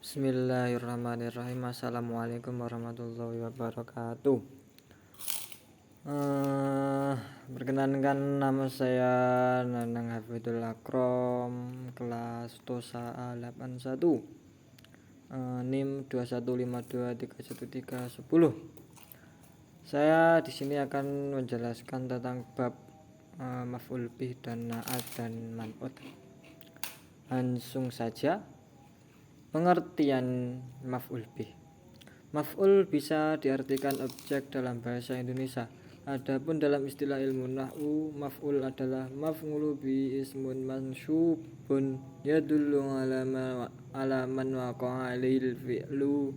Bismillahirrahmanirrahim. Assalamualaikum warahmatullahi wabarakatuh. Perkenankan, nama saya Nanang Hafidul Akrom, kelas TOSA A81, NIM 2152311310. Saya di sini akan menjelaskan tentang bab maf'ul bih dan na'at dan man'ut. Langsung saja. Pengertian maf'ul bih. Maf'ul bisa diartikan objek dalam bahasa Indonesia. Adapun dalam istilah ilmu nahwu, maf'ul adalah maf'ulu bi ismun mansyubun yadullu ala man waqa'a alaihil fi'lu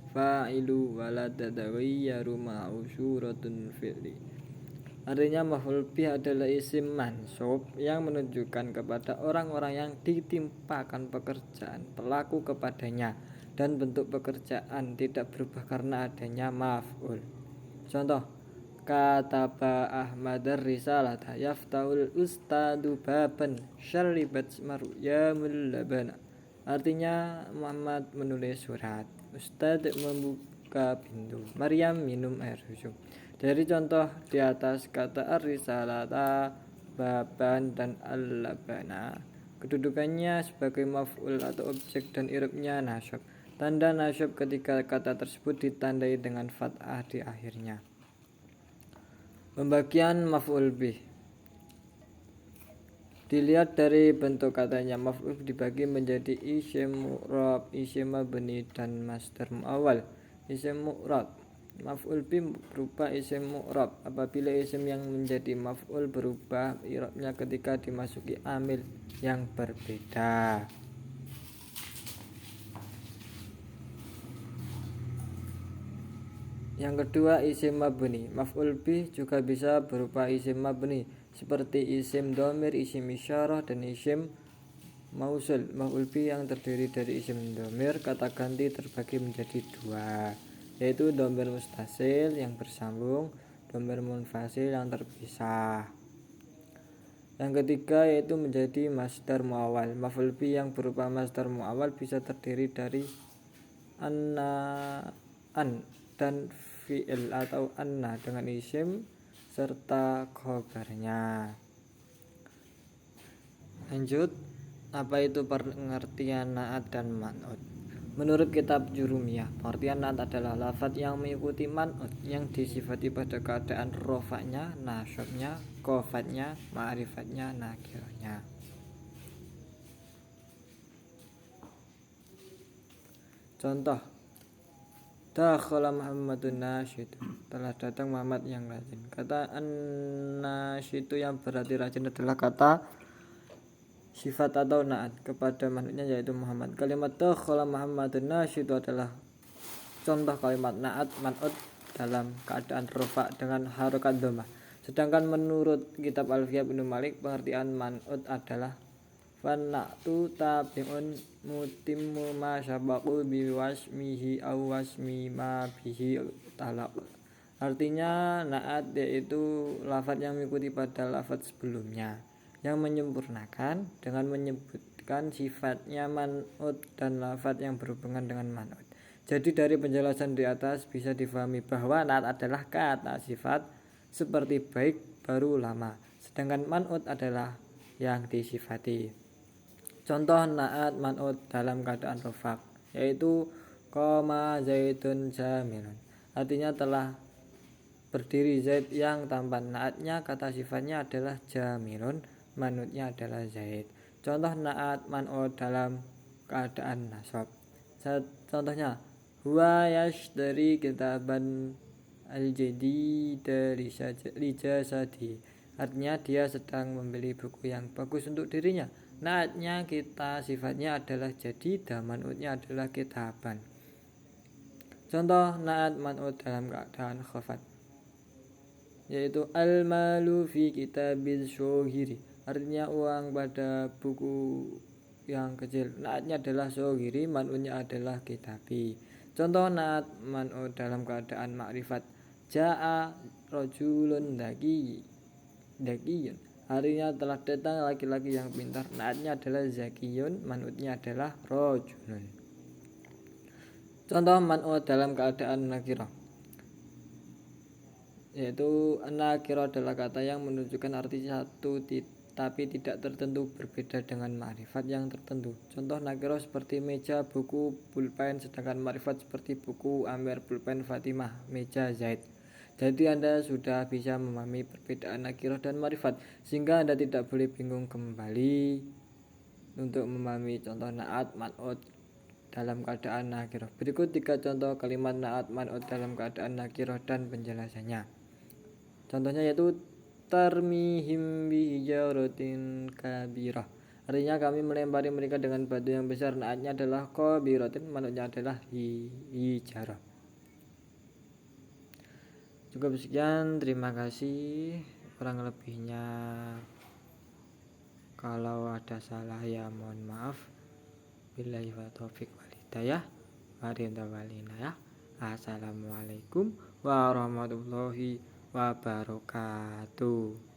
fa'ilu wa la tataghayyaru ma'u syuratun fi'li. Artinya maf'ul bih adalah isim mansub yang menunjukkan kepada orang-orang yang ditimpakan pekerjaan pelaku kepadanya, dan bentuk pekerjaan tidak berubah karena adanya maf'ul. Contoh, kataba Ahmadar risalata yaftaul ustadu baban syaribat maryamul labana. Artinya Muhammad menulis surat, Ustad membuka pintu, Maryam minum air susu. Dari contoh di atas, kata ar-risalata, baban, dan al-labana kedudukannya sebagai maf'ul atau objek dan i'rabnya nasab. Tanda nasab ketika kata tersebut ditandai dengan fathah di akhirnya. Pembagian maf'ul bih. Dilihat dari bentuk katanya, maf'ul dibagi menjadi isim mu'rab, isim mabni, dan masdar mu'awwal. Isim mu'rab. Maf'ul bih berupa isim mu'rab apabila isim yang menjadi maf'ul berubah i'rabnya ketika dimasuki amil yang berbeda. Yang kedua, isim mabni. Maf'ul bih juga bisa berupa isim mabni seperti isim dhamir, isim isyarah, dan isim mausul. Maf'ul bih yang terdiri dari isim dhamir kata ganti terbagi menjadi dua, yaitu dhamir mustasil yang bersambung, dhamir munfasil yang terpisah. Yang ketiga yaitu menjadi masdar mu'awwal. Maf'ul bih yang berupa masdar mu'awwal bisa terdiri dari an dan fi'il atau anna dengan isim serta khobarnya. Lanjut, apa itu pengertian na'at dan man'ut? Menurut kitab Jurumiyah, pengertian na'at adalah lafadz yang mengikuti man'ut yang disifati pada keadaan rofaknya, nasabnya, khofatnya, ma'rifatnya, nakirahnya. Contoh, dakhala Muhammadun nasyidu, telah datang Muhammad yang rajin. Kata an-nasyidu yang berarti rajin adalah kata sifat atau na'at kepada manutnya yaitu Muhammad. Kalimat dakhala Muhammadun nasyidu adalah contoh kalimat na'at man'ut dalam keadaan rafa dengan harokat dhammah. Sedangkan menurut kitab Alfiyah Ibnu Malik, pengertian man'ut adalah fana'tu tabi'un mutimmu ma syabaqu bi wasmihi aw wasmi ma bihi talaq. Artinya na'at yaitu lafadz yang mengikuti pada lafadz sebelumnya, yang menyempurnakan dengan menyebutkan sifatnya man'ut dan lafadz yang berhubungan dengan man'ut. Jadi dari penjelasan di atas bisa difahami bahwa na'at adalah kata sifat seperti baik, baru, lama, sedangkan man'ut adalah yang disifati. Contoh na'at man'ut dalam keadaan rofak yaitu qama zaidun jamilun. Artinya telah berdiri Zaid yang tampan. Na'atnya kata sifatnya adalah jamilun, man'utnya adalah Zaid. Contoh na'at man'ut dalam keadaan nasab. Contohnya, huwa yashtari kitaban al-jadid li jasadi. Artinya dia sedang membeli buku yang bagus untuk dirinya. Na'atnya kita sifatnya adalah jadid, dan man'utnya adalah kitaban. Contoh na'at man'ut dalam keadaan khafat yaitu al-malu fi kitabil syuhiri. Artinya uang pada buku yang kecil. Na'atnya adalah syuhiri, man'utnya adalah kitabi. Contoh na'at man'ut dalam keadaan ma'rifat, ja'a rajulun dakiyun. Artinya telah datang laki-laki yang pintar. Na'atnya adalah zakiyun, man'utnya adalah rajulun. Contoh man'ut dalam keadaan nakirah, yaitu nakirah adalah kata yang menunjukkan arti satu tapi tidak tertentu, berbeda dengan makrifat yang tertentu. Contoh nakirah seperti meja, buku, pulpen, sedangkan makrifat seperti buku, Amir, pulpen, Fatimah, meja, Zaid. Jadi Anda sudah bisa memahami perbedaan nakirah dan makrifat, sehingga Anda tidak boleh bingung kembali untuk memahami contoh naat man'ut dalam keadaan nakirah. Berikut 3 contoh kalimat naat man'ut dalam keadaan nakirah dan penjelasannya. Contohnya yaitu tarmihim bihijaratin kabirah. Artinya kami melempari mereka dengan batu yang besar. Naatnya adalah qabiratin, man'utnya adalah hijarah. Cukup sekian, terima kasih. Kurang lebihnya kalau ada salah ya mohon maaf. Billahi wa taufiq wal hidayah. Ya. Assalamualaikum warahmatullahi wabarakatuh.